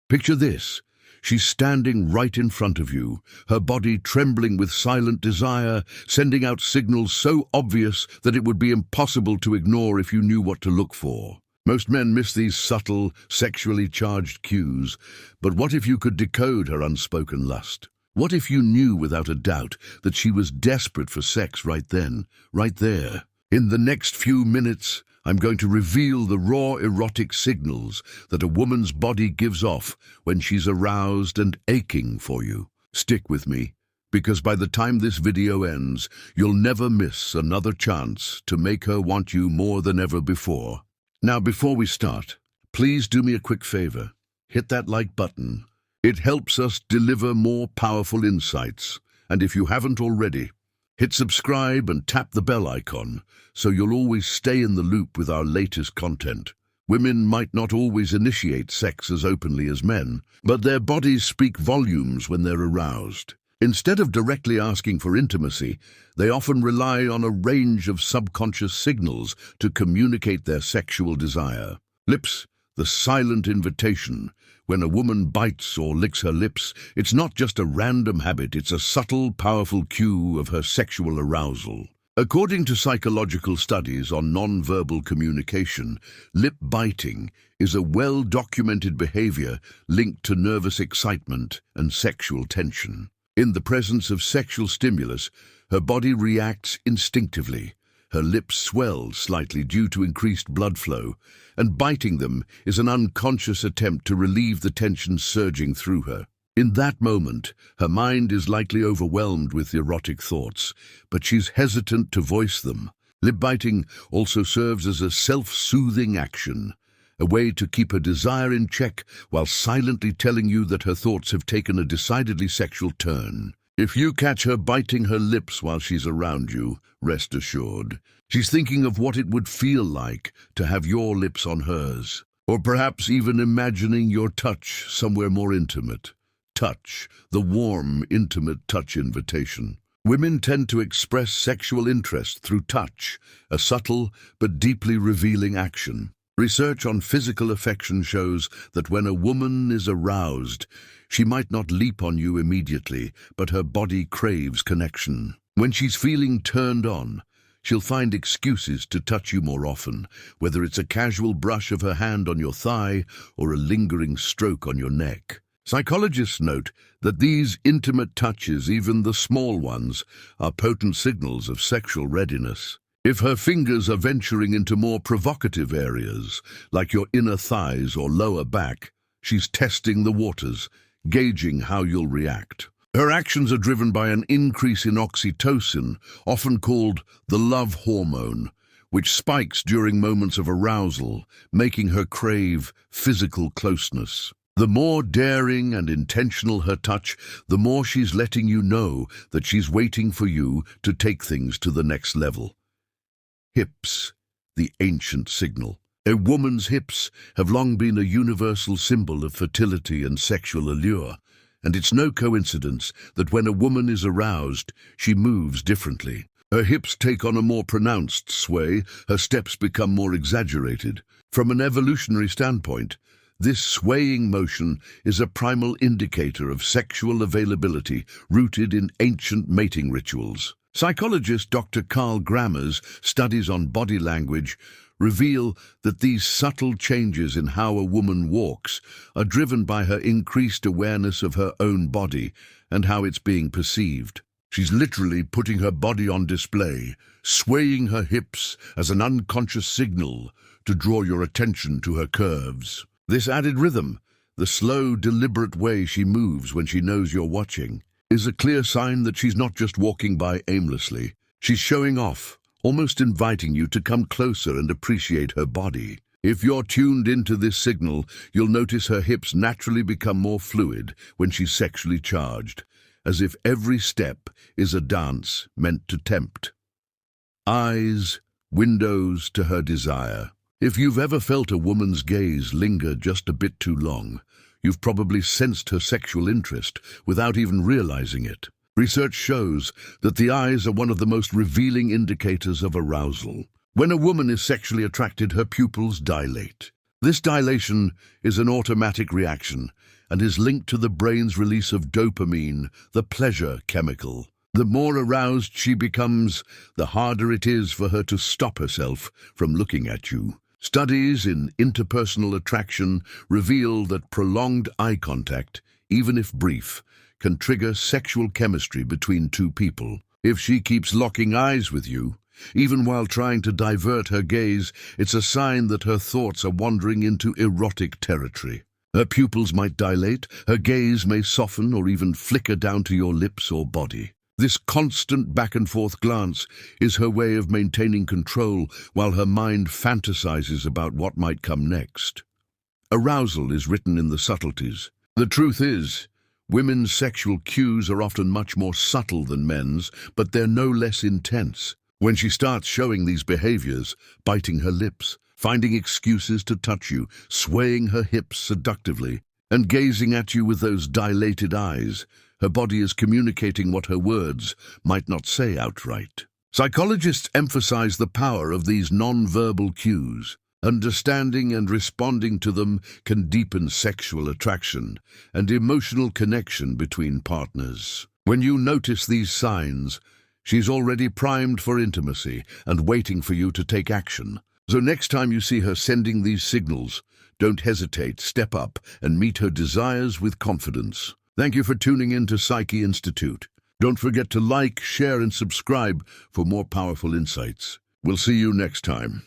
Picture this. She's standing right in front of you, her body trembling with silent desire, sending out signals so obvious that it would be impossible to ignore if you knew what to look for. Most men miss these subtle, sexually charged cues, but what if you could decode her unspoken lust? What if you knew without a doubt that she was desperate for sex right then, right there? In the next few minutes, I'm going to reveal the raw erotic signals that a woman's body gives off when she's aroused and aching for you. Stick with me, because by the time this video ends, you'll never miss another chance to make her want you more than ever before. Now, before we start, please do me a quick favor. Hit that like button. It helps us deliver more powerful insights. And if you haven't already, hit subscribe and tap the bell icon so you'll always stay in the loop with our latest content. Women might not always initiate sex as openly as men, but their bodies speak volumes when they're aroused. Instead of directly asking for intimacy, they often rely on a range of subconscious signals to communicate their sexual desire. Lips, the silent invitation. When a woman bites or licks her lips, it's not just a random habit, it's a subtle, powerful cue of her sexual arousal. According to psychological studies on non-verbal communication, lip biting is a well-documented behavior linked to nervous excitement and sexual tension. In the presence of sexual stimulus, her body reacts instinctively. Her lips swell slightly due to increased blood flow, and biting them is an unconscious attempt to relieve the tension surging through her. In that moment, her mind is likely overwhelmed with erotic thoughts, but she's hesitant to voice them. Lip biting also serves as a self-soothing action, a way to keep her desire in check while silently telling you that her thoughts have taken a decidedly sexual turn. If you catch her biting her lips while she's around you, rest assured, she's thinking of what it would feel like to have your lips on hers, or perhaps even imagining your touch somewhere more intimate. Touch, the warm, intimate touch invitation. Women tend to express sexual interest through touch, a subtle but deeply revealing action. Research on physical affection shows that when a woman is aroused, she might not leap on you immediately, but her body craves connection. When she's feeling turned on, she'll find excuses to touch you more often, whether it's a casual brush of her hand on your thigh or a lingering stroke on your neck. Psychologists note that these intimate touches, even the small ones, are potent signals of sexual readiness. If her fingers are venturing into more provocative areas, like your inner thighs or lower back, she's testing the waters, gauging how you'll react. Her actions are driven by an increase in oxytocin, often called the love hormone, which spikes during moments of arousal, making her crave physical closeness. The more daring and intentional her touch, the more she's letting you know that she's waiting for you to take things to the next level. Hips, the ancient signal. A woman's hips have long been a universal symbol of fertility and sexual allure, and it's no coincidence that when a woman is aroused, she moves differently. Her hips take on a more pronounced sway, her steps become more exaggerated. From an evolutionary standpoint, this swaying motion is a primal indicator of sexual availability rooted in ancient mating rituals. Psychologist Dr. Carl Grammer's studies on body language reveal that these subtle changes in how a woman walks are driven by her increased awareness of her own body and how it's being perceived. She's literally putting her body on display, swaying her hips as an unconscious signal to draw your attention to her curves. This added rhythm, the slow, deliberate way she moves when she knows you're watching, is a clear sign that she's not just walking by aimlessly. She's showing off, almost inviting you to come closer and appreciate her body. If you're tuned into this signal, you'll notice her hips naturally become more fluid when she's sexually charged, as if every step is a dance meant to tempt. Eyes, windows to her desire. If you've ever felt a woman's gaze linger just a bit too long, you've probably sensed her sexual interest without even realizing it. Research shows that the eyes are one of the most revealing indicators of arousal. When a woman is sexually attracted, her pupils dilate. This dilation is an automatic reaction and is linked to the brain's release of dopamine, the pleasure chemical. The more aroused she becomes, the harder it is for her to stop herself from looking at you. Studies in interpersonal attraction reveal that prolonged eye contact, even if brief, can trigger sexual chemistry between two people. If she keeps locking eyes with you, even while trying to divert her gaze, it's a sign that her thoughts are wandering into erotic territory. Her pupils might dilate, her gaze may soften or even flicker down to your lips or body. This constant back-and-forth glance is her way of maintaining control while her mind fantasizes about what might come next. Arousal is written in the subtleties. The truth is, women's sexual cues are often much more subtle than men's, but they're no less intense. When she starts showing these behaviors, biting her lips, finding excuses to touch you, swaying her hips seductively, and gazing at you with those dilated eyes, her body is communicating what her words might not say outright. Psychologists emphasize the power of these non-verbal cues. Understanding and responding to them can deepen sexual attraction and emotional connection between partners. When you notice these signs, she's already primed for intimacy and waiting for you to take action. So next time you see her sending these signals, don't hesitate, step up and meet her desires with confidence. Thank you for tuning in to Psyche Institute. Don't forget to like, share and subscribe for more powerful insights. We'll see you next time.